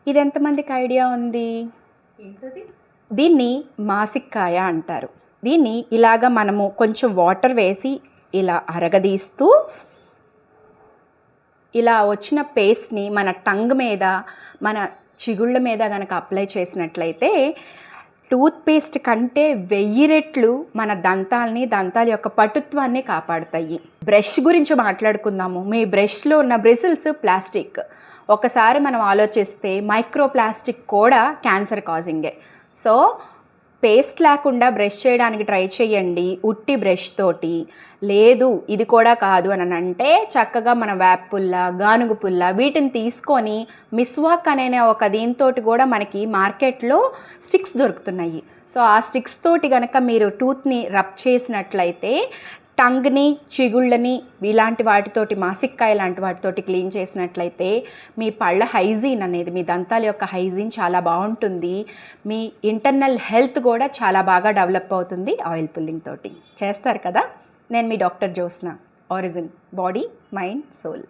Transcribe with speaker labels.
Speaker 1: ఇది ఎంతమందికి ఐడియా ఉంది?
Speaker 2: ఏంటది?
Speaker 1: దీన్ని మాసిక్కాయ అంటారు. దీన్ని ఇలాగ మనము కొంచెం వాటర్ వేసి ఇలా అరగదీస్తూ ఇలా వచ్చిన పేస్ట్ని మన టంగ్ మీద, మన చిగుళ్ళ మీద కనుక అప్లై చేసినట్లయితే టూత్పేస్ట్ కంటే 1000 రెట్లు మన దంతాల యొక్క పటుత్వాన్ని కాపాడుతాయి. బ్రష్ గురించి మాట్లాడుకుందాము. మీ బ్రష్లో ఉన్న బ్రిసిల్స్ ప్లాస్టిక్. ఒకసారి మనం ఆలోచిస్తే మైక్రో ప్లాస్టిక్ కూడా క్యాన్సర్ కాజింగే. సో పేస్ట్ లేకుండా బ్రష్ చేయడానికి ట్రై చేయండి ఉట్టి బ్రష్ తోటి. లేదు ఇది కూడా కాదు అని అంటే చక్కగా మన వేప పుల్ల, గానుగు పుల్ల వీటిని తీసుకొని మిస్వాక్ అనే ఒక దీంతోటి కూడా మనకి మార్కెట్లో స్టిక్స్ దొరుకుతున్నాయి. సో ఆ స్టిక్స్ తోటి కనుక మీరు టూత్ని రబ్ చేసినట్లయితే టంగ్ని, చిగుళ్ళని ఇలాంటి వాటితోటి, మాసిక్కాయ లాంటి వాటితోటి క్లీన్ చేసినట్లయితే మీ పళ్ళ హైజీన్ అనేది, మీ దంతాల యొక్క హైజీన్ చాలా బాగుంటుంది. మీ ఇంటర్నల్ హెల్త్ కూడా చాలా బాగా డెవలప్ అవుతుంది ఆయిల్ పుల్లింగ్ తోటి. చేస్తారు కదా? నేను మీ doctor Jyotsna, Origin body, mind, soul.